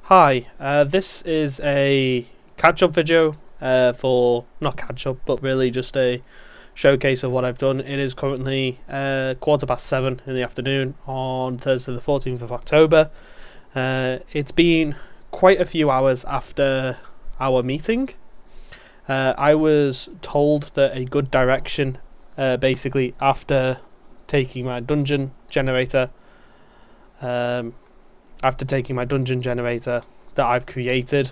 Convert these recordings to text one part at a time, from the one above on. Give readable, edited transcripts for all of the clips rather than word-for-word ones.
Hi, this is a catch-up video not catch-up, but really just a showcase of what I've done. It is currently 7:15 in the afternoon on Thursday the 14th of October. It's been quite a few hours after our meeting. I was told that a good direction, basically after taking my dungeon generator, that I've created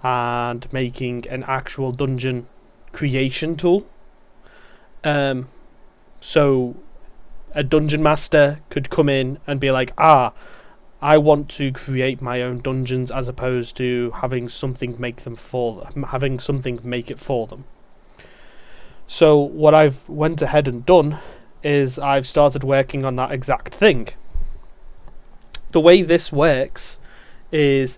and making an actual dungeon creation tool. So a dungeon master could come in and be like, I want to create my own dungeons as opposed to having something make it for them. So what I've went ahead and done is I've started working on that exact thing. The way this works is,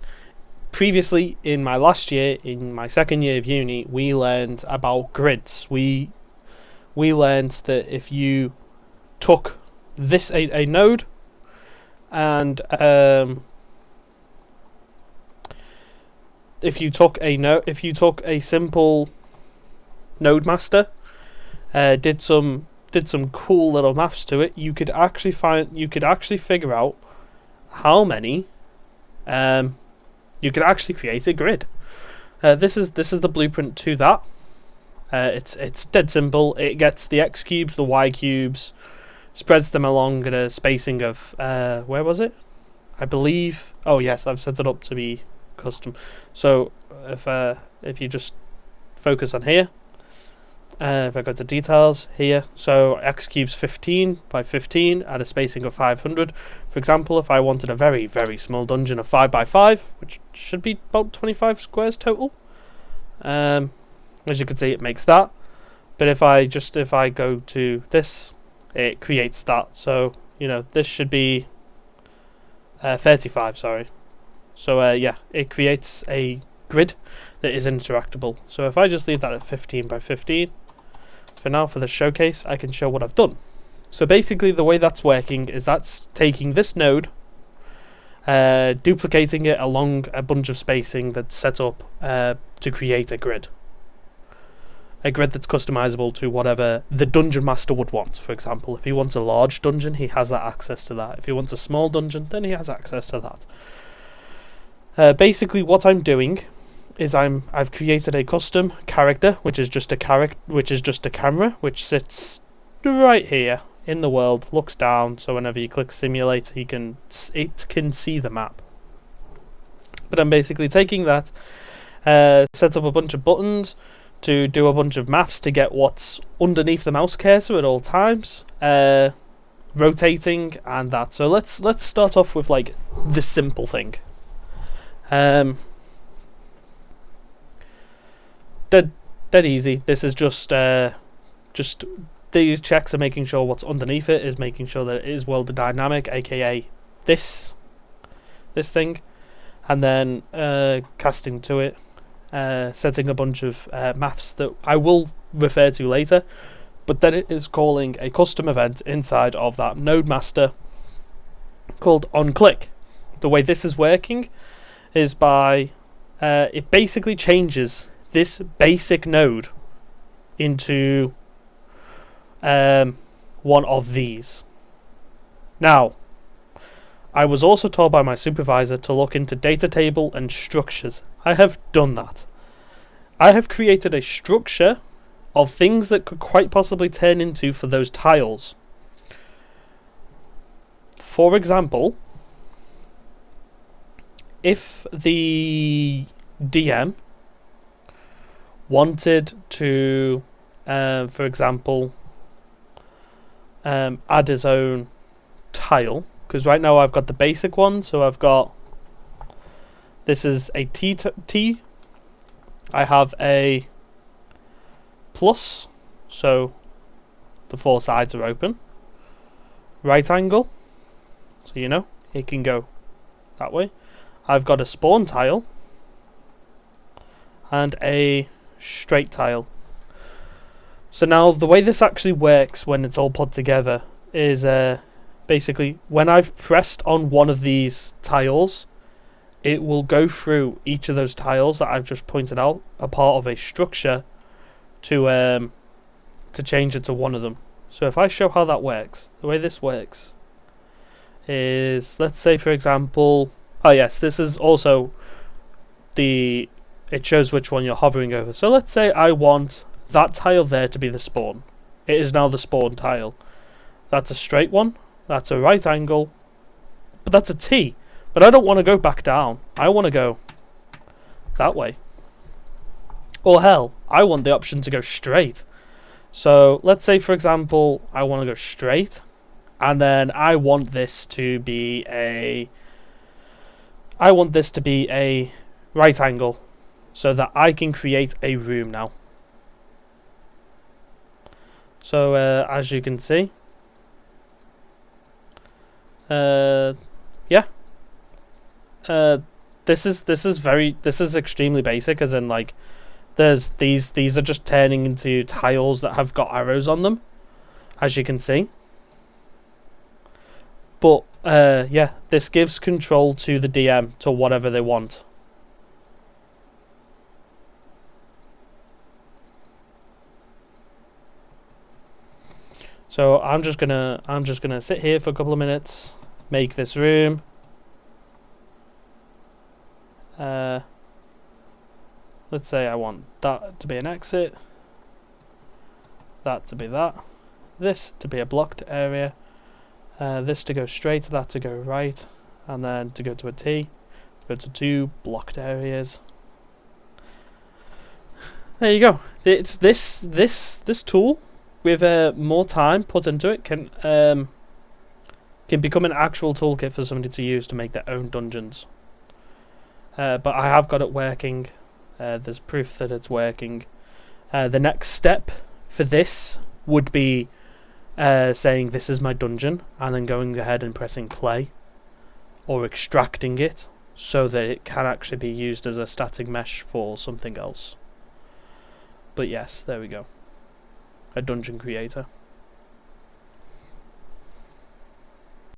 previously in my last year, in my second year of uni, we learned about grids. We learned that if you took a node and if you took a simple node master, did some cool little maths to it, you could actually figure out how many you could actually create a grid. This is the blueprint to that. It's dead simple. It gets the x cubes, the y cubes, spreads them along at a spacing of where was it? I believe. Oh yes, I've set it up to be custom. So if you just focus on here, if I go to details here, so x cubes 15 by 15 at a spacing of 500. For example, if I wanted a very, very small dungeon of 5 by 5, which should be about 25 squares total, as you can see, it makes that. But if I go to this, it creates that. So this should be 35. Sorry. So it creates a grid that is interactable. So if I just leave that at 15 by 15. For now, for the showcase, I can show what I've done. So basically the way that's working is that's taking this node, duplicating it along a bunch of spacing that's set up to create a grid. A grid that's customizable to whatever the dungeon master would want. For example, if he wants a large dungeon, he has that access to that. If he wants a small dungeon, then he has access to that. Basically what I'm doing is I've created a custom character, which is just a camera, which sits right here in the world, looks down, so whenever you click simulate, it can see the map. But I'm basically taking that, set up a bunch of buttons to do a bunch of maths to get what's underneath the mouse cursor at all times, rotating and that. So let's start off with like the simple thing. Dead easy. This is just these checks are making sure what's underneath it is making sure that it is world dynamic, aka this thing, and then casting to it, setting a bunch of maths that I will refer to later, but then it is calling a custom event inside of that node master called onClick. The way this is working is by it basically changes this basic node into one of these. Now, I was also told by my supervisor to look into data table and structures. I have done that. I have created a structure of things that could quite possibly turn into for those tiles. For example, if the DM wanted to, for example, add his own tile, because right now I've got the basic one, so I've got, this is a T, I have a plus, so the four sides are open, right angle, so it can go that way. I've got a spawn tile and a straight tile. So now the way this actually works when it's all put together is basically when I've pressed on one of these tiles, it will go through each of those tiles that I've just pointed out, a part of a structure, to change it to one of them. So if I show how that works, the way this works is, let's say for example, oh yes, this is also it shows which one you're hovering over. So let's say I want that tile there to be the spawn. It is now the spawn tile. That's a straight one, that's a right angle, but that's a T. But I don't want to go back down. I want to go that way. Or hell, I want the option to go straight. So let's say for example, I want to go straight, and then I want this to be a right angle, so that I can create a room now. So as you can see, yeah. This is extremely basic, as in like there's these are just turning into tiles that have got arrows on them, as you can see. But yeah, this gives control to the DM to whatever they want. So I'm just gonna sit here for a couple of minutes, make this room. Let's say I want that to be an exit, that to be that, this to be a blocked area, this to go straight, that to go right, and then to go to a T, go to 2 blocked areas. There you go. It's this tool with more time put into it can become an actual toolkit for somebody to use to make their own dungeons. But I have got it working. There's proof that it's working. The next step for this would be saying this is my dungeon, and then going ahead and pressing play, or extracting it so that it can actually be used as a static mesh for something else. But yes, there we go. A dungeon creator.